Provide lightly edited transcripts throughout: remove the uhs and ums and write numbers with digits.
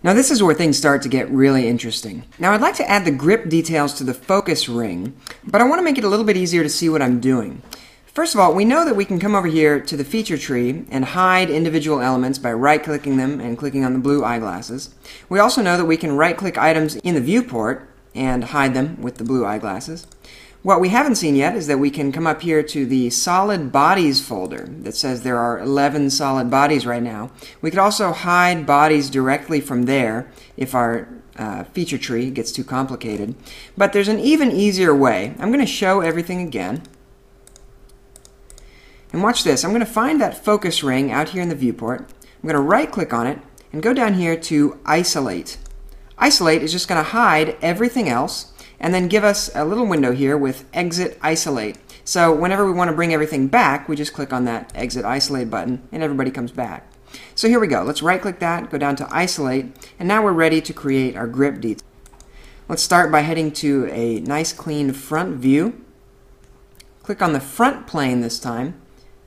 Now this is where things start to get really interesting. Now I'd like to add the grip details to the focus ring, but I want to make it a little bit easier to see what I'm doing. First of all, we know that we can come over here to the feature tree and hide individual elements by right-clicking them and clicking on the blue eyeglasses. We also know that we can right-click items in the viewport and hide them with the blue eyeglasses. What we haven't seen yet is that we can come up here to the solid bodies folder that says there are 11 solid bodies right now. We could also hide bodies directly from there if our feature tree gets too complicated. But there's an even easier way. I'm going to show everything again. And watch this. I'm going to find that focus ring out here in the viewport. I'm going to right-click on it and go down here to Isolate. Isolate is just going to hide everything else and then give us a little window here with Exit Isolate. So whenever we want to bring everything back, we just click on that Exit Isolate button and everybody comes back. So here we go. Let's right-click that, go down to Isolate, and now we're ready to create our grip detail. Let's start by heading to a nice clean front view. Click on the front plane this time,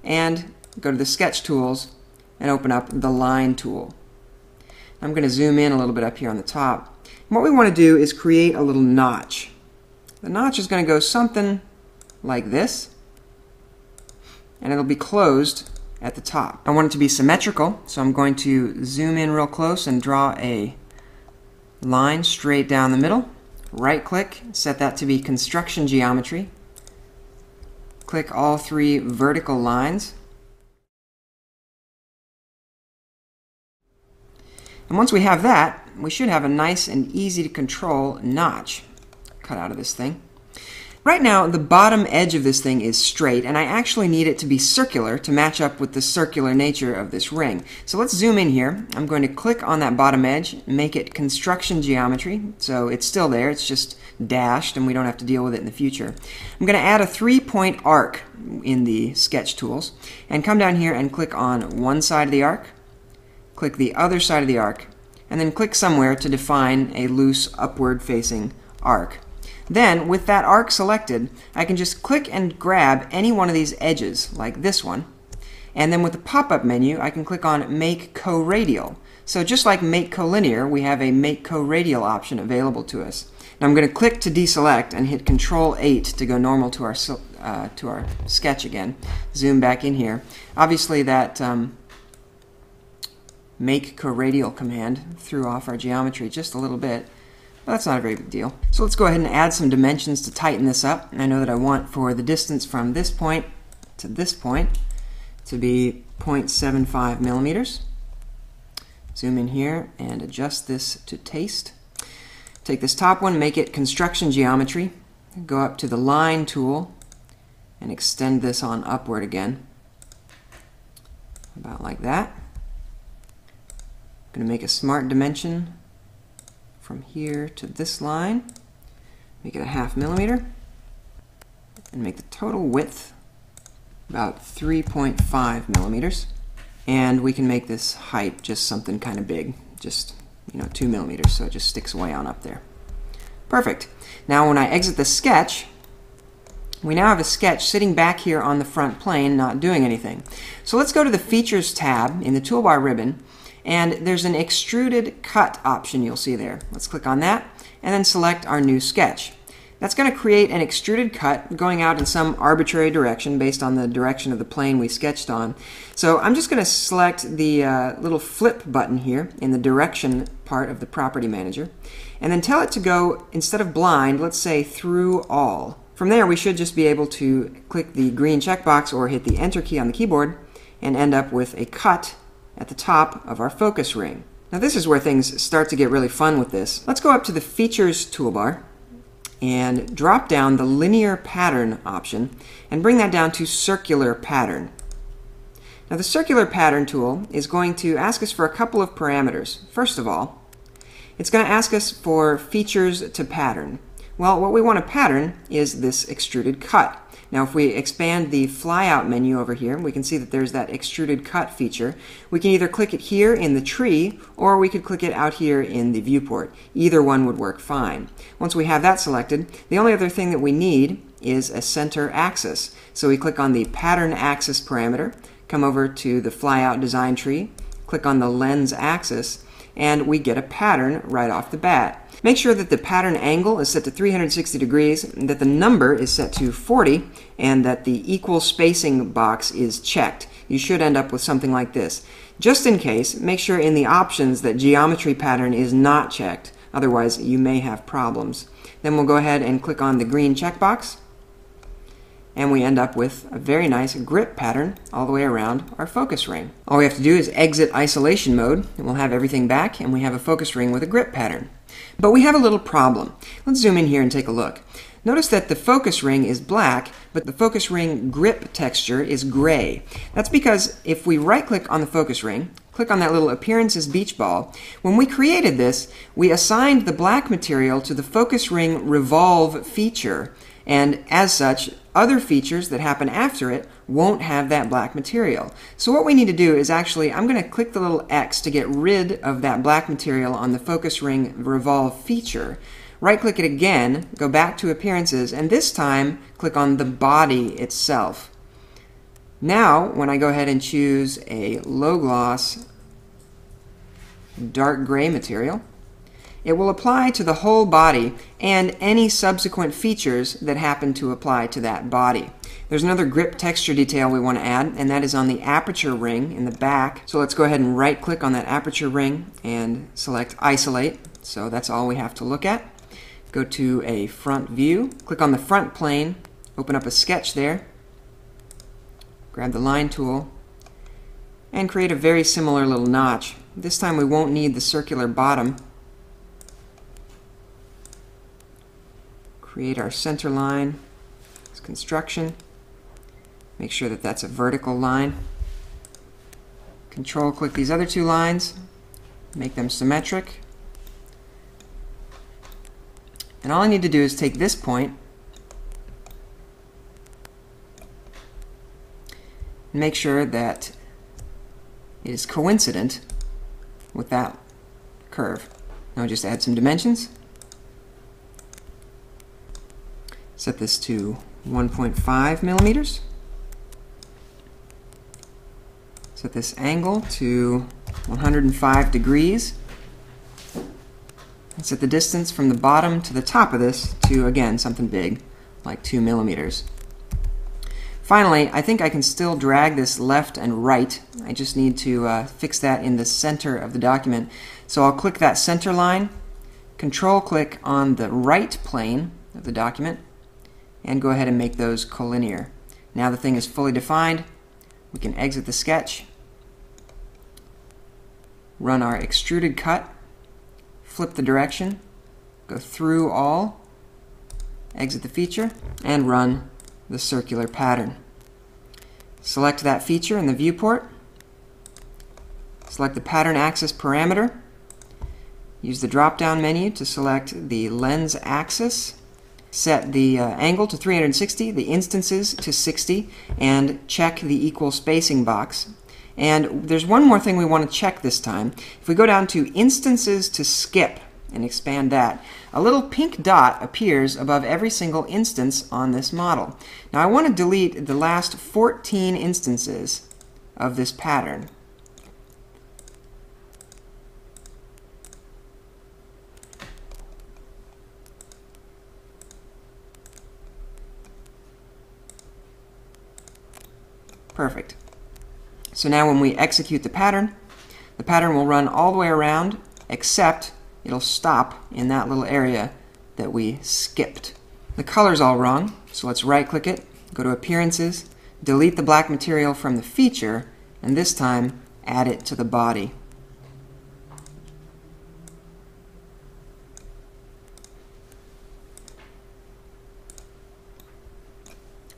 and go to the Sketch Tools and open up the Line tool. I'm going to zoom in a little bit up here on the top. And what we want to do is create a little notch. The notch is going to go something like this, and it'll be closed at the top. I want it to be symmetrical, so I'm going to zoom in real close and draw a line straight down the middle. Right-click, set that to be Construction Geometry. Click all three vertical lines. And once we have that, we should have a nice and easy to control notch cut out of this thing. Right now, the bottom edge of this thing is straight, and I actually need it to be circular to match up with the circular nature of this ring. So let's zoom in here. I'm going to click on that bottom edge, make it Construction Geometry, so it's still there, it's just dashed and we don't have to deal with it in the future. I'm going to add a 3-point arc in the Sketch Tools, and come down here and click on one side of the arc, click the other side of the arc, and then click somewhere to define a loose upward facing arc. Then, with that arc selected, I can just click and grab any one of these edges, like this one, and then with the pop-up menu, I can click on Make Co-Radial. So just like Make Collinear, we have a Make Co-Radial option available to us. Now I'm going to click to deselect and hit Control-8 to go normal to our sketch again. Zoom back in here. Obviously that Make Co-Radial command threw off our geometry just a little bit. But that's not a very big deal. So let's go ahead and add some dimensions to tighten this up. I know that I want for the distance from this point to be 0.75 millimeters. Zoom in here and adjust this to taste. Take this top one, make it Construction Geometry. Go up to the Line tool and extend this on upward again. About like that. I'm going to make a smart dimension from here to this line, make it a 0.5 millimeter, and make the total width about 3.5 millimeters. And we can make this height just something kind of big, just 2 millimeters, so it just sticks way on up there. Perfect. Now when I exit the sketch, we now have a sketch sitting back here on the front plane, not doing anything. So let's go to the Features tab in the toolbar ribbon, and there's an extruded cut option you'll see there. Let's click on that and then select our new sketch. That's going to create an extruded cut going out in some arbitrary direction based on the direction of the plane we sketched on. So I'm just going to select the little flip button here in the direction part of the Property Manager and then tell it to go, instead of blind, let's say through all. From there we should just be able to click the green checkbox or hit the Enter key on the keyboard and end up with a cut at the top of our focus ring. Now this is where things start to get really fun with this. Let's go up to the Features toolbar and drop down the Linear Pattern option and bring that down to Circular Pattern. Now the Circular Pattern tool is going to ask us for a couple of parameters. First of all, it's going to ask us for features to pattern. Well, what we want to pattern is this extruded cut. Now if we expand the flyout menu over here, we can see that there's that extruded cut feature. We can either click it here in the tree, or we could click it out here in the viewport. Either one would work fine. Once we have that selected, the only other thing that we need is a center axis. So we click on the pattern axis parameter, come over to the flyout design tree, click on the lens axis, and we get a pattern right off the bat. Make sure that the pattern angle is set to 360 degrees, that the number is set to 40, and that the equal spacing box is checked. You should end up with something like this. Just in case, make sure in the options that geometry pattern is not checked. Otherwise, you may have problems. Then we'll go ahead and click on the green checkbox, and we end up with a very nice grip pattern all the way around our focus ring. All we have to do is exit isolation mode, and we'll have everything back, and we have a focus ring with a grip pattern. But we have a little problem. Let's zoom in here and take a look. Notice that the focus ring is black, but the focus ring grip texture is gray. That's because if we right-click on the focus ring, click on that little Appearances beach ball, when we created this, we assigned the black material to the focus ring revolve feature, and as such, other features that happen after it won't have that black material. So what we need to do is actually, I'm going to click the little X to get rid of that black material on the focus ring revolve feature. Right-click it again, go back to Appearances, and this time click on the body itself. Now, when I go ahead and choose a low gloss dark gray material, it will apply to the whole body and any subsequent features that happen to apply to that body. There's another grip texture detail we want to add, and that is on the aperture ring in the back. So let's go ahead and right-click on that aperture ring and select Isolate. So that's all we have to look at. Go to a front view, click on the front plane, open up a sketch there, grab the line tool, and create a very similar little notch. This time we won't need the circular bottom. Create our center line, this construction. Make sure that that's a vertical line. Control click these other two lines, make them symmetric. And all I need to do is take this point and make sure that it is coincident with that curve. Now just add some dimensions. Set this to 1.5 millimeters. Set this angle to 105 degrees. And set the distance from the bottom to the top of this to, again, something big, like 2 millimeters. Finally, I think I can still drag this left and right. I just need to fix that in the center of the document. So I'll click that center line, control click on the right plane of the document, and go ahead and make those collinear. Now the thing is fully defined. We can exit the sketch, run our extruded cut, flip the direction, go through all, exit the feature, and run the circular pattern. Select that feature in the viewport, select the pattern axis parameter, use the drop-down menu to select the lens axis, set the angle to 360, the instances to 60, and check the equal spacing box. And there's one more thing we want to check this time. If we go down to instances to skip and expand that, a little pink dot appears above every single instance on this model. Now I want to delete the last 14 instances of this pattern. Perfect. So now when we execute the pattern will run all the way around, except it'll stop in that little area that we skipped. The color's all wrong, so let's right-click it, go to Appearances, delete the black material from the feature, and this time add it to the body.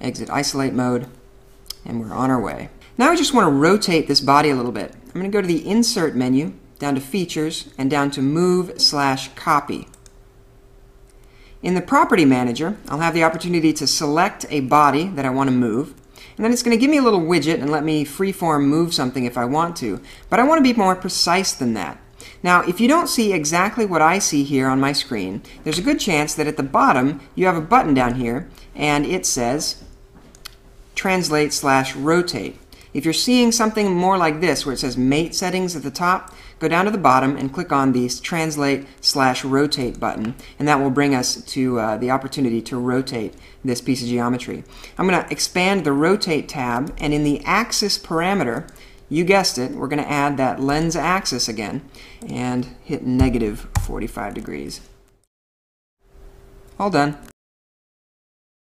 Exit Isolate mode, and we're on our way. Now I just want to rotate this body a little bit. I'm going to go to the Insert menu, down to Features, and down to Move/Copy. In the Property Manager, I'll have the opportunity to select a body that I want to move, and then it's going to give me a little widget and let me freeform move something if I want to, but I want to be more precise than that. Now, if you don't see exactly what I see here on my screen, there's a good chance that at the bottom you have a button down here, and it says Translate/Rotate. If you're seeing something more like this, where it says Mate Settings at the top, go down to the bottom and click on the Translate/Rotate button, and that will bring us to the opportunity to rotate this piece of geometry. I'm going to expand the Rotate tab, and in the Axis parameter, you guessed it, we're going to add that lens axis again and hit -45 degrees. All done.